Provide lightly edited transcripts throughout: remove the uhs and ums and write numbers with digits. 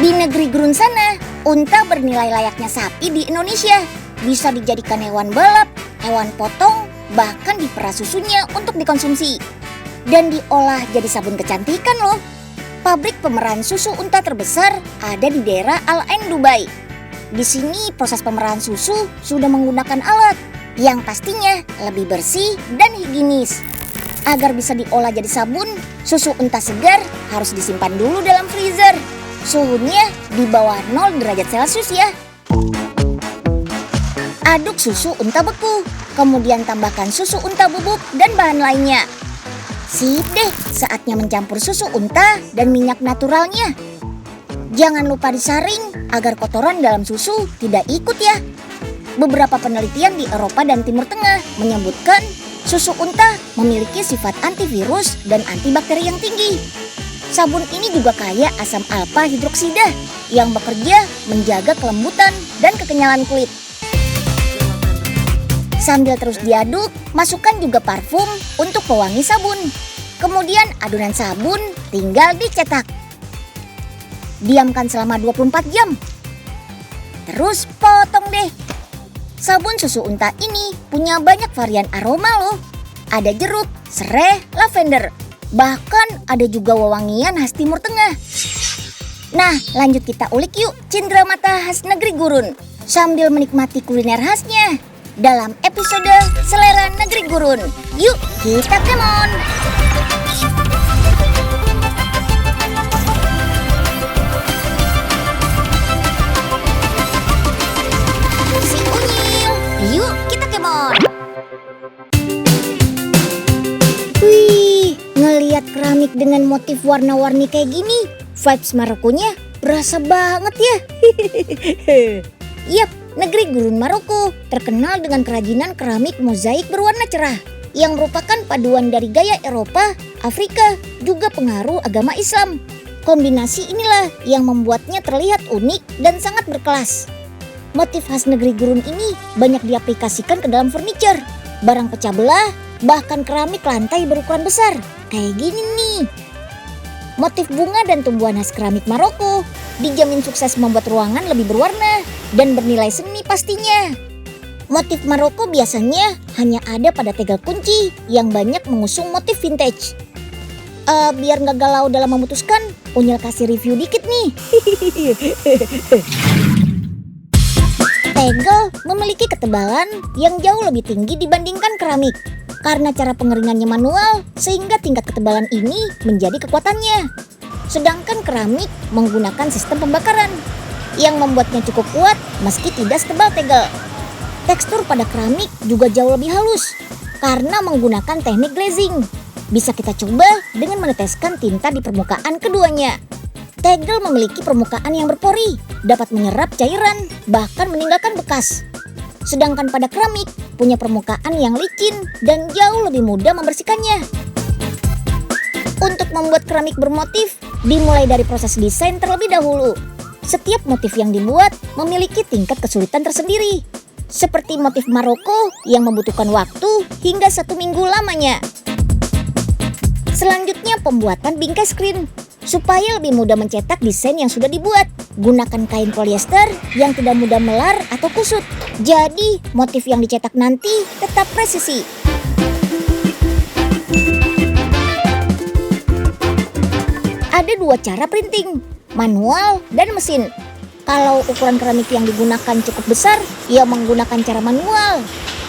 Di negeri gurun sana, unta bernilai layaknya sapi di Indonesia. Bisa dijadikan hewan balap, hewan potong, bahkan diperah susunya untuk dikonsumsi. Dan diolah jadi sabun kecantikan loh. Pabrik pemerahan susu unta terbesar ada di daerah Al Ain, Dubai. Di sini proses pemerahan susu sudah menggunakan alat yang pastinya lebih bersih dan higienis. Agar bisa diolah jadi sabun, susu unta segar harus disimpan dulu dalam freezer. Suhunya di bawah 0 derajat Celcius ya. Aduk susu unta beku, kemudian tambahkan susu unta bubuk dan bahan lainnya. Sip deh, saatnya mencampur susu unta dan minyak naturalnya. Jangan lupa disaring agar kotoran dalam susu tidak ikut ya. Beberapa penelitian di Eropa dan Timur Tengah menyebutkan susu unta memiliki sifat antivirus dan antibakteri yang tinggi. Sabun ini juga kaya asam alfa hidroksida yang bekerja menjaga kelembutan dan kekenyalan kulit. Sambil terus diaduk, masukkan juga parfum untuk pewangi sabun. Kemudian adonan sabun tinggal dicetak. Diamkan selama 24 jam. Terus potong deh. Sabun susu unta ini punya banyak varian aroma loh. Ada jeruk, serai, lavender. Bahkan ada juga wewangian khas Timur Tengah. Nah, lanjut kita ulik yuk cindera mata khas negeri gurun sambil menikmati kuliner khasnya dalam episode Selera Negeri Gurun. Yuk kita kemon. Si Unyil, yuk kita kemon. Ngeliat keramik dengan motif warna-warni kayak gini, vibes Marokonya berasa banget ya. Yap, negeri gurun Maroko terkenal dengan kerajinan keramik mozaik berwarna cerah yang merupakan paduan dari gaya Eropa, Afrika, juga pengaruh agama Islam. Kombinasi inilah yang membuatnya terlihat unik dan sangat berkelas. Motif khas negeri gurun ini banyak diaplikasikan ke dalam furniture, barang pecah belah, bahkan keramik lantai berukuran besar. Kayak gini nih. Motif bunga dan tumbuhan khas keramik Maroko dijamin sukses membuat ruangan lebih berwarna dan bernilai seni pastinya. Motif Maroko biasanya hanya ada pada tegel kunci yang banyak mengusung motif vintage. Biar nggak galau dalam memutuskan, Unyil kasih review dikit nih. Tegel memiliki ketebalan yang jauh lebih tinggi dibandingkan keramik. Karena cara pengeringannya manual, sehingga tingkat ketebalan ini menjadi kekuatannya. Sedangkan keramik menggunakan sistem pembakaran yang membuatnya cukup kuat meski tidak setebal tegel. Tekstur pada keramik juga jauh lebih halus karena menggunakan teknik glazing. Bisa kita coba dengan meneteskan tinta di permukaan keduanya. Tegel memiliki permukaan yang berpori, dapat menyerap cairan, bahkan meninggalkan bekas. Sedangkan pada keramik punya permukaan yang licin dan jauh lebih mudah membersihkannya. Untuk membuat keramik bermotif, dimulai dari proses desain terlebih dahulu. Setiap motif yang dibuat memiliki tingkat kesulitan tersendiri. Seperti motif Maroko yang membutuhkan waktu hingga 1 minggu lamanya. Selanjutnya pembuatan bingkai screen. Supaya lebih mudah mencetak desain yang sudah dibuat, gunakan kain polyester yang tidak mudah melar atau kusut. Jadi, motif yang dicetak nanti tetap presisi. Ada 2 cara printing, manual dan mesin. Kalau ukuran keramik yang digunakan cukup besar, ya menggunakan cara manual.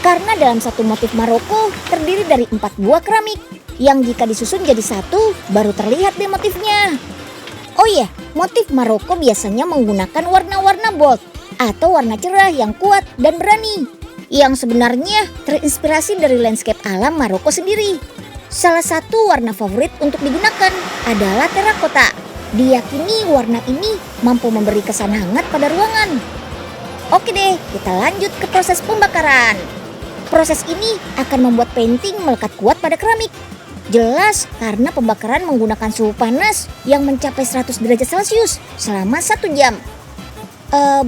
Karena dalam satu motif Maroko terdiri dari 4 buah keramik, yang jika disusun jadi satu, baru terlihat deh motifnya. Oh iya, motif Maroko biasanya menggunakan warna-warna bold atau warna cerah yang kuat dan berani, yang sebenarnya terinspirasi dari landscape alam Maroko sendiri. Salah satu warna favorit untuk digunakan adalah terakota. Diyakini warna ini mampu memberi kesan hangat pada ruangan. Oke deh, kita lanjut ke proses pembakaran. Proses ini akan membuat painting melekat kuat pada keramik. Jelas karena pembakaran menggunakan suhu panas yang mencapai 100 derajat Celcius selama 1 jam.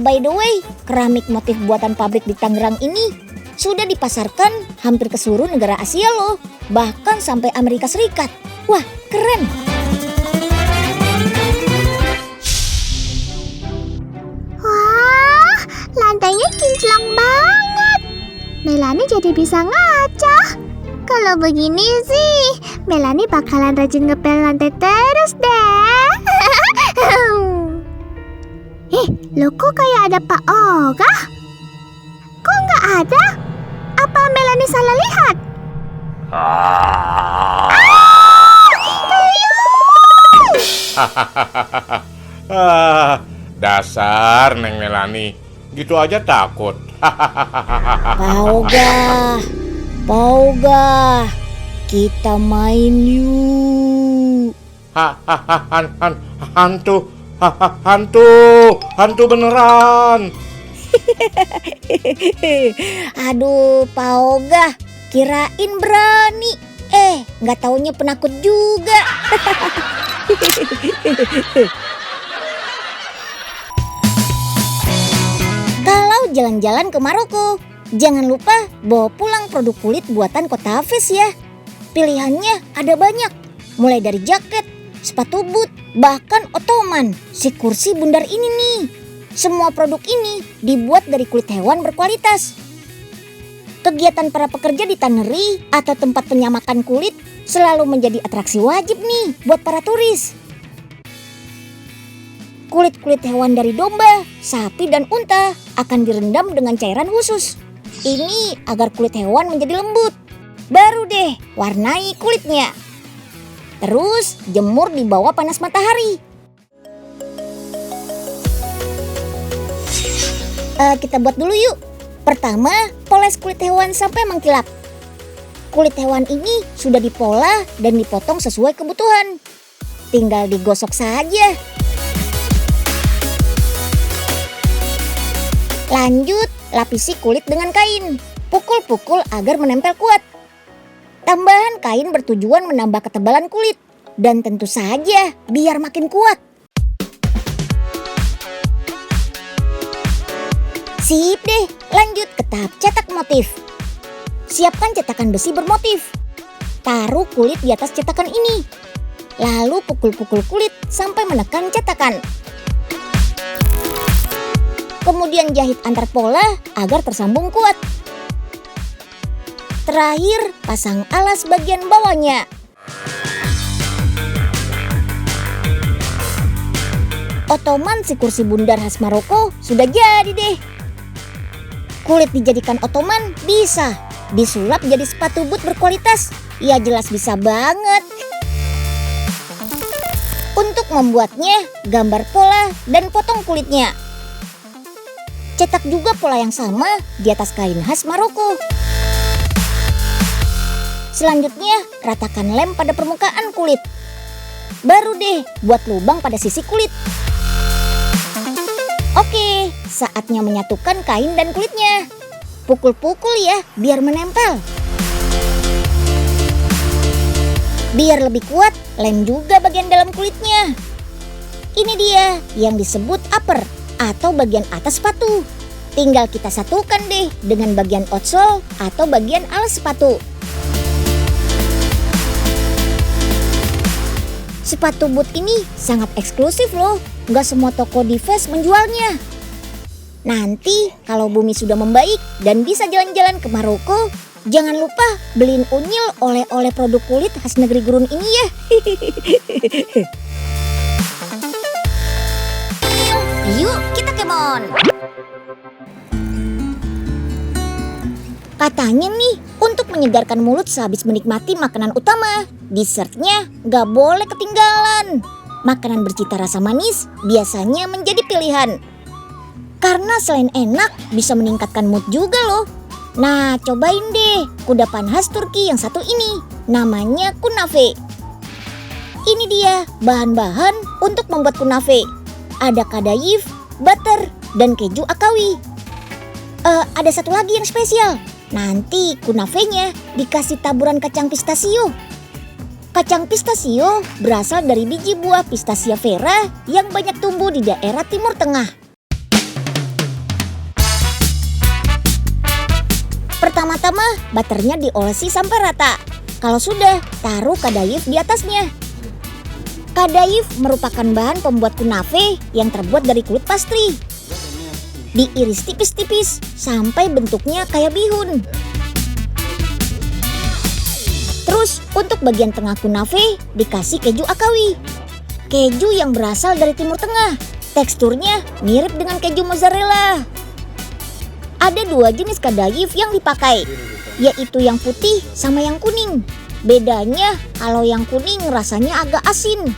By the way, keramik motif buatan pabrik di Tangerang ini sudah dipasarkan hampir ke seluruh negara Asia loh. Bahkan sampai Amerika Serikat. Wah, keren! bisa ngaca. Kalau begini sih, Melanie bakalan rajin ngepel lantai terus deh. Loh kok kayak ada Pak Oga? Kok nggak ada? Apa Melanie salah lihat? Dasar Neng Melanie, gitu aja takut. Pauga, kita main yuk. Hantu beneran. Aduh, Pauga, kirain berani. Nggak taunya penakut juga. Kalau jalan-jalan ke Maroko, jangan lupa bawa pulang produk kulit buatan Kota Hafiz ya. Pilihannya ada banyak, mulai dari jaket, sepatu boot, bahkan Ottoman, si kursi bundar ini nih. Semua produk ini dibuat dari kulit hewan berkualitas. Kegiatan para pekerja di tannery atau tempat penyamakan kulit selalu menjadi atraksi wajib nih buat para turis. Kulit-kulit hewan dari domba, sapi, dan unta akan direndam dengan cairan khusus. Ini agar kulit hewan menjadi lembut. Baru deh warnai kulitnya. Terus jemur di bawah panas matahari. Kita buat dulu yuk. Pertama, poles kulit hewan sampai mengkilap. Kulit hewan ini sudah dipola dan dipotong sesuai kebutuhan. Tinggal digosok saja. Lanjut, lapisi kulit dengan kain. Pukul-pukul agar menempel kuat. Tambahan kain bertujuan menambah ketebalan kulit. Dan tentu saja biar makin kuat. Sip deh, lanjut ke tahap cetak motif. Siapkan cetakan besi bermotif. Taruh kulit di atas cetakan ini. Lalu pukul-pukul kulit sampai menekan cetakan. Kemudian jahit antar pola agar tersambung kuat. Terakhir, pasang alas bagian bawahnya. Ottoman si kursi bundar khas Maroko sudah jadi deh. Kulit dijadikan Ottoman bisa disulap jadi sepatu boot berkualitas. Ya jelas bisa banget. Untuk membuatnya, gambar pola dan potong kulitnya. Cetak juga pola yang sama di atas kain khas Maroko. Selanjutnya, ratakan lem pada permukaan kulit. Baru deh buat lubang pada sisi kulit. Oke, saatnya menyatukan kain dan kulitnya. Pukul-pukul ya, biar menempel. Biar lebih kuat, lem juga bagian dalam kulitnya. Ini dia yang disebut upper atau bagian atas sepatu. Tinggal kita satukan deh dengan bagian outsole atau bagian alas sepatu. Sepatu boot ini sangat eksklusif loh. Gak semua toko di Fes menjualnya. Nanti kalau bumi sudah membaik dan bisa jalan-jalan ke Maroko, jangan lupa beliin Unyil oleh-oleh produk kulit khas negeri gurun ini ya. Yuk kita kemon. Katanya nih, untuk menyegarkan mulut sehabis menikmati makanan utama, dessertnya gak boleh ketinggalan. Makanan bercita rasa manis biasanya menjadi pilihan. Karena selain enak, bisa meningkatkan mood juga loh. Nah, cobain deh kudapan khas Turki yang satu ini. Namanya kunafe. Ini dia bahan-bahan untuk membuat kunafe. Ada kadayif, butter, dan keju akawi. Ada satu lagi yang spesial. Nanti kunafenya dikasih taburan kacang pistasio. Kacang pistasio berasal dari biji buah Pistacia vera yang banyak tumbuh di daerah Timur Tengah. Pertama-tama, butternya diolesi sampai rata. Kalau sudah, taruh kadayif di atasnya. Kadayif merupakan bahan pembuat kunafe yang terbuat dari kulit pastry. Diiris tipis-tipis sampai bentuknya kayak bihun. Untuk bagian tengah kunafe dikasih keju akawi. Keju yang berasal dari Timur Tengah. Teksturnya mirip dengan keju mozzarella. Ada 2 jenis kadayif yang dipakai, yaitu yang putih sama yang kuning. Bedanya kalau yang kuning rasanya agak asin.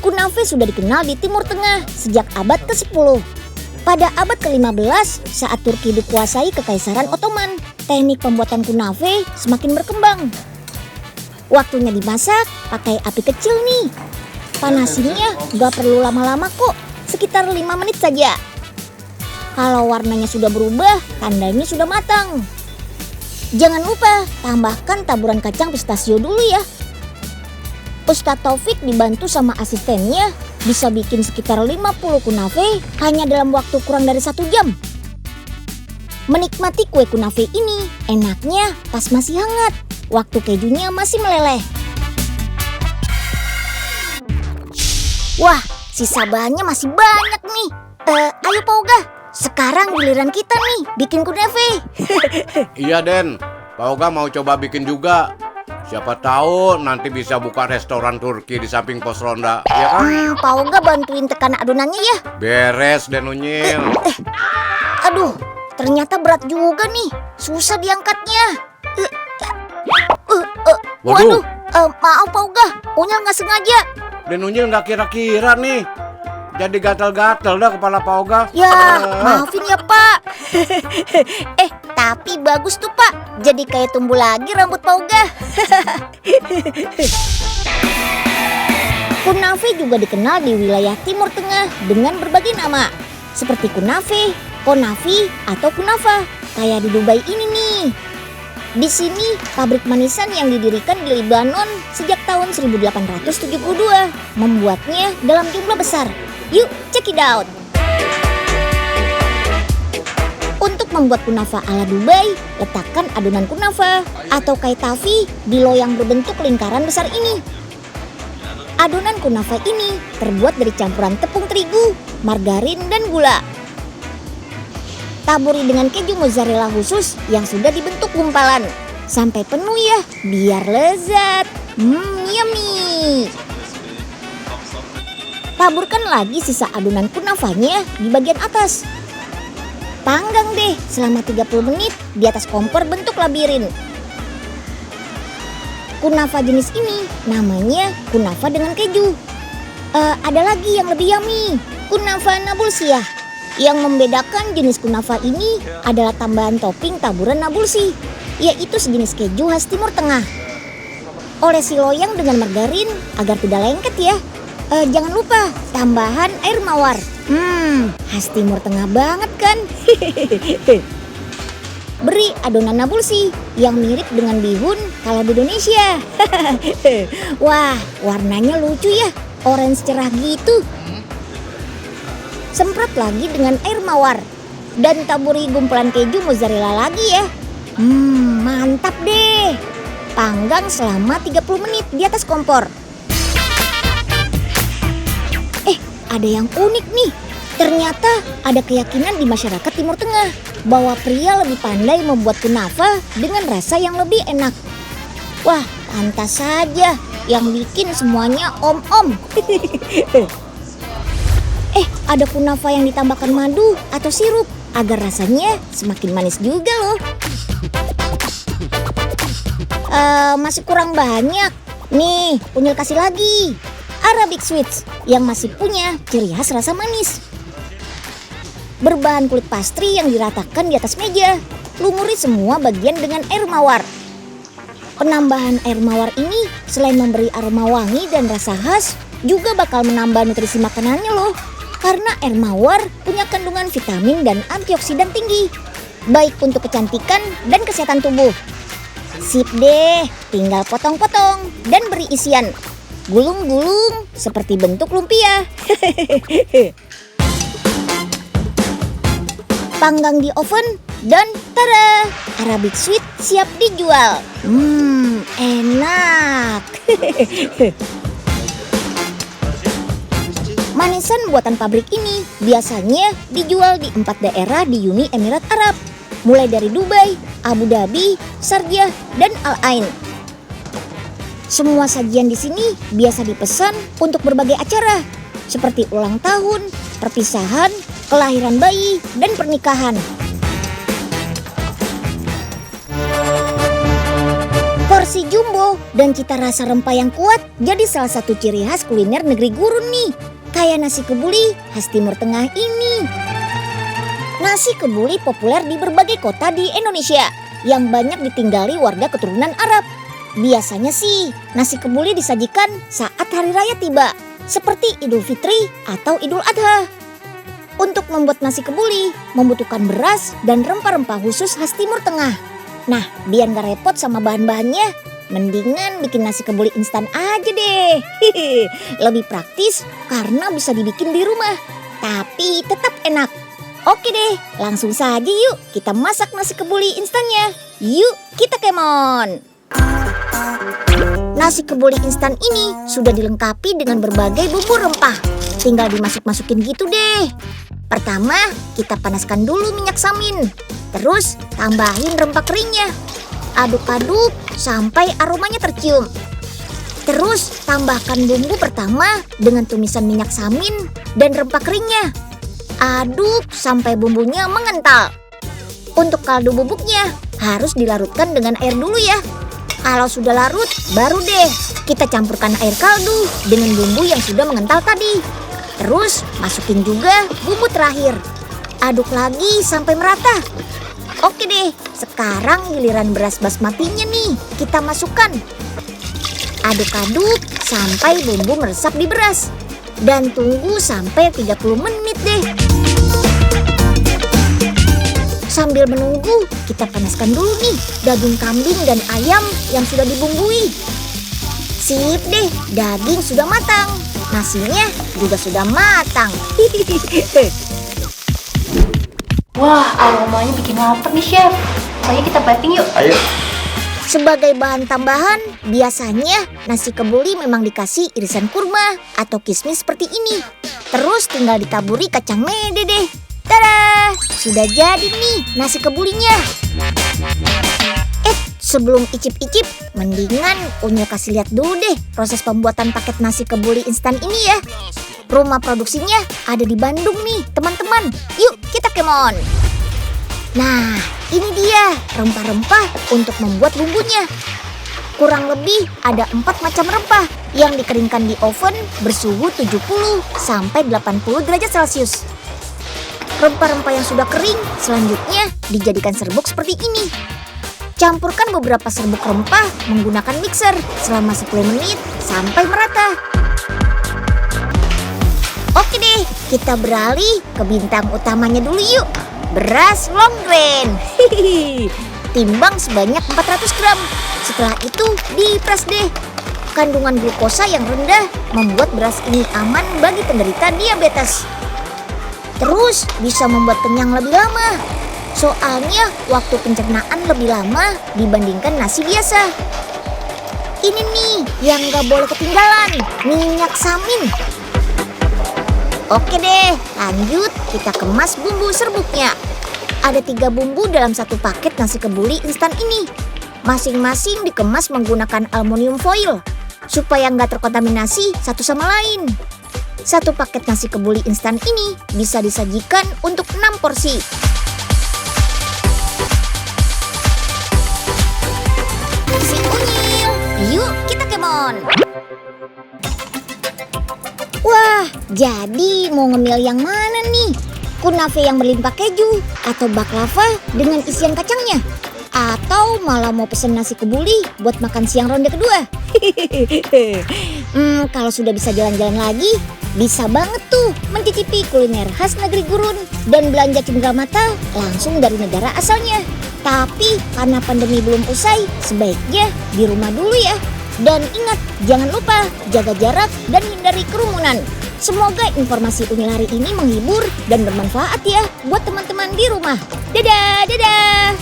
Kunafe sudah dikenal di Timur Tengah sejak abad ke-10. Pada abad ke-15 saat Turki dikuasai Kekaisaran Ottoman, teknik pembuatan kunafe semakin berkembang. Waktunya dimasak pakai api kecil nih. Panasinya gak perlu lama-lama kok, sekitar 5 menit saja. Kalau warnanya sudah berubah, tandanya sudah matang. Jangan lupa tambahkan taburan kacang pistachio dulu ya. Ustadz Taufik dibantu sama asistennya bisa bikin sekitar 50 kunafe hanya dalam waktu kurang dari 1 jam. Menikmati kue kunafe ini enaknya pas masih hangat, waktu kejunya masih meleleh. Wah, sisa bahannya masih banyak nih. Ayo Pak Oga, sekarang giliran kita nih bikin kunafe. Iya Den, Pak Oga mau coba bikin juga. Siapa tahu nanti bisa buka restoran Turki di samping pos ronda, ya kan? Pak Oga bantuin tekan adonannya ya. Beres Den Unyil. Aduh, ternyata berat juga nih, susah diangkatnya. Waduh, maaf Pak Oga, Unyil nggak sengaja. Den Unyil nggak kira-kira nih. Jadi gatal-gatal dah kepala Pak Oga. Ya, maafin ya Pak. Tapi bagus tuh Pak, jadi kayak tumbuh lagi rambut Pak Oga. Kunafe juga dikenal di wilayah Timur Tengah dengan berbagai nama, seperti kunafe, konafi, atau kunafa, kayak di Dubai ini nih. Di sini pabrik manisan yang didirikan di Lebanon sejak tahun 1872 membuatnya dalam jumlah besar. Yuk, check it out. Untuk membuat kunafa ala Dubai, letakkan adonan kunafa atau kaitafi di loyang berbentuk lingkaran besar ini. Adonan kunafa ini terbuat dari campuran tepung terigu, margarin, dan gula. Taburi dengan keju mozzarella khusus yang sudah dibentuk gumpalan. Sampai penuh ya, biar lezat. Yummy. Taburkan lagi sisa adonan kunafanya di bagian atas. Panggang deh selama 30 menit di atas kompor bentuk labirin. Kunafa jenis ini namanya kunafa dengan keju. Ada lagi yang lebih yummy, kunafa nabulsiyah. Yang membedakan jenis kunafa ini adalah tambahan topping taburan nabulsi, yaitu sejenis keju khas Timur Tengah. Olesi loyang dengan margarin agar tidak lengket ya. Jangan lupa tambahan air mawar. Khas Timur Tengah banget kan? Beri adonan nabulsi yang mirip dengan bihun kalau di Indonesia. Wah, warnanya lucu ya, orange cerah gitu. Semprot lagi dengan air mawar dan taburi gumpalan keju mozzarella lagi ya. Mantap deh. Panggang selama 30 menit di atas kompor. Ada yang unik nih. Ternyata ada keyakinan di masyarakat Timur Tengah bahwa pria lebih pandai membuat kunafa dengan rasa yang lebih enak. Wah, pantas saja yang bikin semuanya om-om. Ada kunafa yang ditambahkan madu atau sirup agar rasanya semakin manis juga loh. Masih kurang banyak. Nih, Unyil kasih lagi. Arabic Sweets yang masih punya ciri khas rasa manis. Berbahan kulit pastry yang diratakan di atas meja. Lumuri semua bagian dengan air mawar. Penambahan air mawar ini selain memberi aroma wangi dan rasa khas, juga bakal menambah nutrisi makanannya loh. Karena air mawar punya kandungan vitamin dan antioksidan tinggi, baik untuk kecantikan dan kesehatan tubuh. Sip deh, tinggal potong-potong dan beri isian. Gulung-gulung seperti bentuk lumpia. Panggang di oven dan tada, Arabic Sweet siap dijual. Enak. Manisan buatan pabrik ini biasanya dijual di 4 daerah di Uni Emirat Arab, mulai dari Dubai, Abu Dhabi, Sharjah, dan Al Ain. Semua sajian di sini biasa dipesan untuk berbagai acara, seperti ulang tahun, perpisahan, kelahiran bayi, dan pernikahan. Porsi jumbo dan cita rasa rempah yang kuat jadi salah satu ciri khas kuliner negeri Gurun nih. Kayak nasi kebuli khas Timur Tengah ini. Nasi kebuli populer di berbagai kota di Indonesia yang banyak ditinggali warga keturunan Arab. Biasanya sih nasi kebuli disajikan saat hari raya tiba, seperti Idul Fitri atau Idul Adha. Untuk membuat nasi kebuli membutuhkan beras dan rempah-rempah khusus khas Timur Tengah. Nah, biar gak repot sama bahan-bahannya, mendingan bikin nasi kebuli instan aja deh. Lebih praktis karena bisa dibikin di rumah, tapi tetap enak. Oke deh, langsung saja yuk kita masak nasi kebuli instannya. Yuk kita kemon. Nasi kebuli instan ini sudah dilengkapi dengan berbagai bumbu rempah. Tinggal dimasuk-masukin gitu deh. Pertama, kita panaskan dulu minyak samin. Terus tambahin rempah keringnya. Aduk-aduk sampai aromanya tercium. Terus tambahkan bumbu pertama dengan tumisan minyak samin dan rempah keringnya. Aduk sampai bumbunya mengental. Untuk kaldu bubuknya harus dilarutkan dengan air dulu ya. Kalau sudah larut, baru deh kita campurkan air kaldu dengan bumbu yang sudah mengental tadi. Terus masukin juga bumbu terakhir. Aduk lagi sampai merata. Oke deh, sekarang giliran beras basmatinya nih kita masukkan. Aduk-aduk sampai bumbu meresap di beras. Dan tunggu sampai 30 menit deh. Sambil menunggu, kita panaskan dulu nih daging kambing dan ayam yang sudah dibumbui. Sip deh, daging sudah matang. Nasinya juga sudah matang. Wah, aromanya bikin lapar nih, Chef. Pokoknya kita plating yuk. Ayo. Sebagai bahan tambahan, biasanya nasi kebuli memang dikasih irisan kurma atau kismis seperti ini. Terus tinggal ditaburi kacang mede deh. Tada! Sudah jadi nih nasi kebulinya. Sebelum icip-icip, mendingan Unyil kasih lihat dulu deh proses pembuatan paket nasi kebuli instan ini ya. Rumah produksinya ada di Bandung nih teman-teman. Yuk kita kemon. Nah, ini dia rempah-rempah untuk membuat bumbunya. Kurang lebih ada 4 macam rempah yang dikeringkan di oven bersuhu 70 sampai 80 derajat Celcius. Rempah-rempah yang sudah kering selanjutnya dijadikan serbuk seperti ini. Campurkan beberapa serbuk rempah menggunakan mixer selama 10 menit sampai merata. Oke deh, kita beralih ke bintang utamanya dulu yuk. Beras long grain. Timbang sebanyak 400 gram. Setelah itu diperas deh. Kandungan glukosa yang rendah membuat beras ini aman bagi penderita diabetes. Terus bisa membuat kenyang lebih lama. Soalnya waktu pencernaan lebih lama dibandingkan nasi biasa. Ini nih yang gak boleh ketinggalan, minyak samin. Oke deh, lanjut kita kemas bumbu serbuknya. Ada 3 bumbu dalam satu paket nasi kebuli instan ini. Masing-masing dikemas menggunakan aluminium foil supaya nggak terkontaminasi satu sama lain. Satu paket nasi kebuli instan ini bisa disajikan untuk 6 porsi. Si Unyil, yuk kita kemon. Wah, jadi mau ngemil yang mana nih? Kunafe yang berlimpah keju atau baklava dengan isian kacangnya? Atau malah mau pesen nasi kebuli buat makan siang ronde kedua? Kalau sudah bisa jalan-jalan lagi, bisa banget tuh mencicipi kuliner khas negeri Gurun dan belanja cendera mata langsung dari negara asalnya. Tapi karena pandemi belum usai, sebaiknya di rumah dulu ya. Dan ingat, jangan lupa jaga jarak dan hindari kerumunan. Semoga informasi Unyil hari ini menghibur dan bermanfaat ya buat teman-teman di rumah. Dadah, dadah.